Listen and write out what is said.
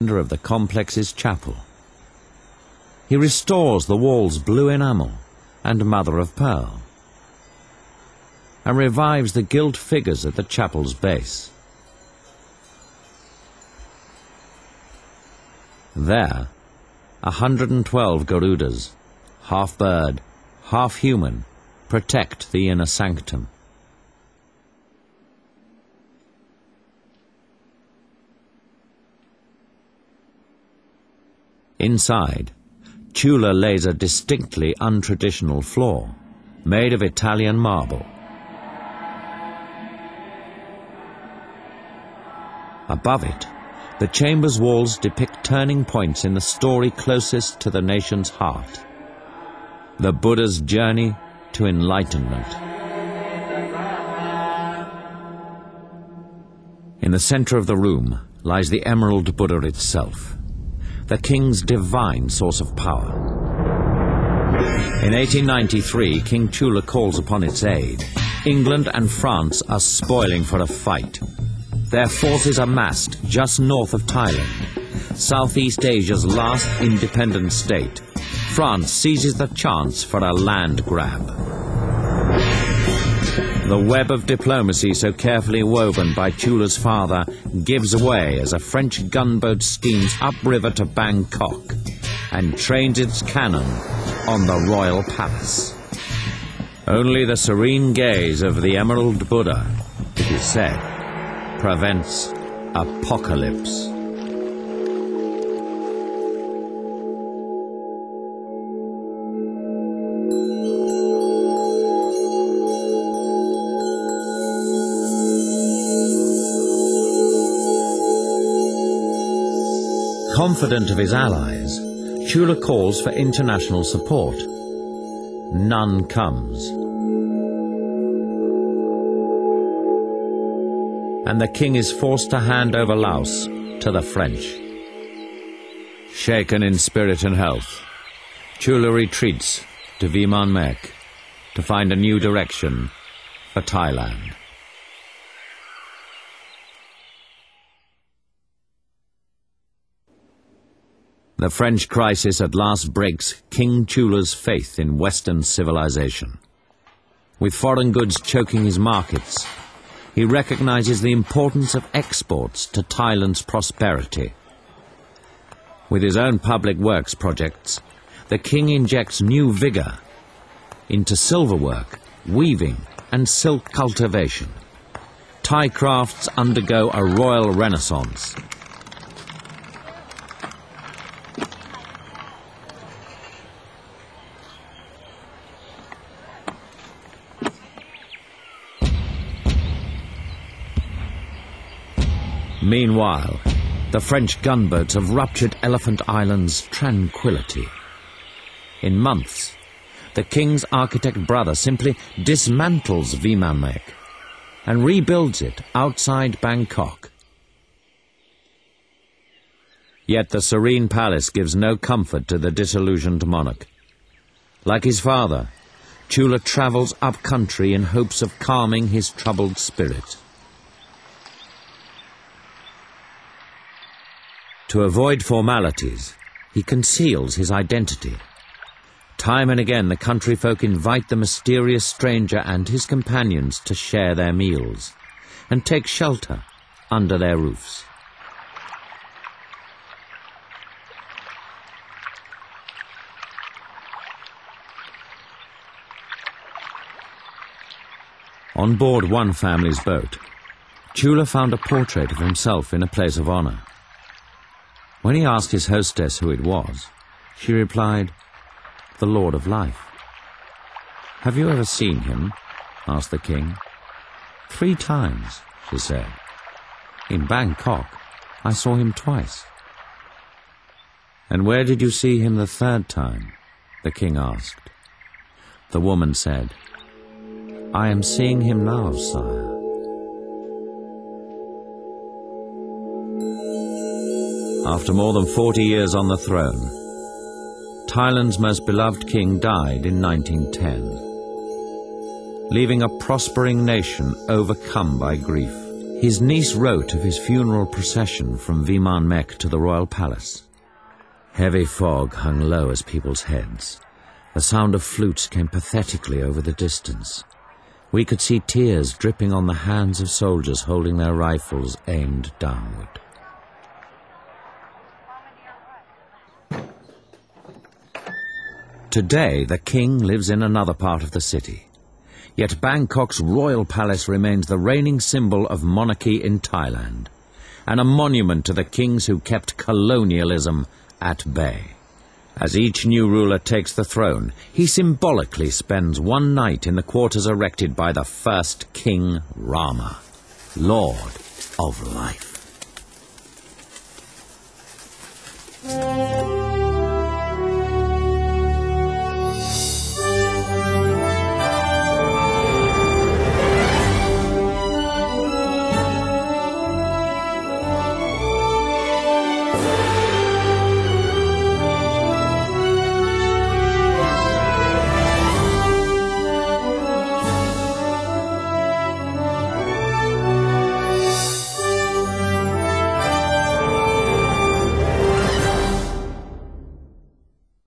of the complex's chapel. He restores the wall's blue enamel and mother of pearl, and revives the gilt figures at the chapel's base. There, 112 Garudas, half bird, half human, protect the inner sanctum. Inside, Chula lays a distinctly untraditional floor, made of Italian marble. Above it, the chamber's walls depict turning points in the story closest to the nation's heart, the Buddha's journey to enlightenment. In the center of the room lies the Emerald Buddha itself, the king's divine source of power. In 1893, King Chula calls upon its aid. England and France are spoiling for a fight. Their forces are massed just north of Thailand, Southeast Asia's last independent state. France seizes the chance for a land grab. The web of diplomacy so carefully woven by Chula's father gives way as a French gunboat steams upriver to Bangkok and trains its cannon on the royal palace. Only the serene gaze of the Emerald Buddha, it is said, prevents apocalypse. Confident of his allies, Chula calls for international support. None comes. And the king is forced to hand over Laos to the French. Shaken in spirit and health, Chula retreats to Viman Mek to find a new direction for Thailand. The French crisis at last breaks King Chula's faith in Western civilization. With foreign goods choking his markets, he recognizes the importance of exports to Thailand's prosperity. With his own public works projects, the king injects new vigor into silverwork, weaving, and silk cultivation. Thai crafts undergo a royal renaissance. Meanwhile, the French gunboats have ruptured Elephant Island's tranquility. In months, the king's architect brother simply dismantles Viman Mek and rebuilds it outside Bangkok. Yet the serene palace gives no comfort to the disillusioned monarch. Like his father, Chula travels up country in hopes of calming his troubled spirit. To avoid formalities, he conceals his identity. Time and again, the country folk invite the mysterious stranger and his companions to share their meals and take shelter under their roofs. On board one family's boat, Chula found a portrait of himself in a place of honor. When he asked his hostess who it was, she replied, "The Lord of Life." "Have you ever seen him?" asked the king. "3 times, she said. "In Bangkok, I saw him twice." "And where did you see him the 3rd time?" the king asked. The woman said, "I am seeing him now, sire." After more than 40 years on the throne, Thailand's most beloved king died in 1910, leaving a prospering nation overcome by grief. His niece wrote of his funeral procession from Viman Mek to the royal palace. Heavy fog hung low as people's heads. The sound of flutes came pathetically over the distance. We could see tears dripping on the hands of soldiers holding their rifles aimed downward. Today, the king lives in another part of the city. Yet Bangkok's royal palace remains the reigning symbol of monarchy in Thailand, and a monument to the kings who kept colonialism at bay. As each new ruler takes the throne, he symbolically spends one night in the quarters erected by the first King Rama, Lord of Life.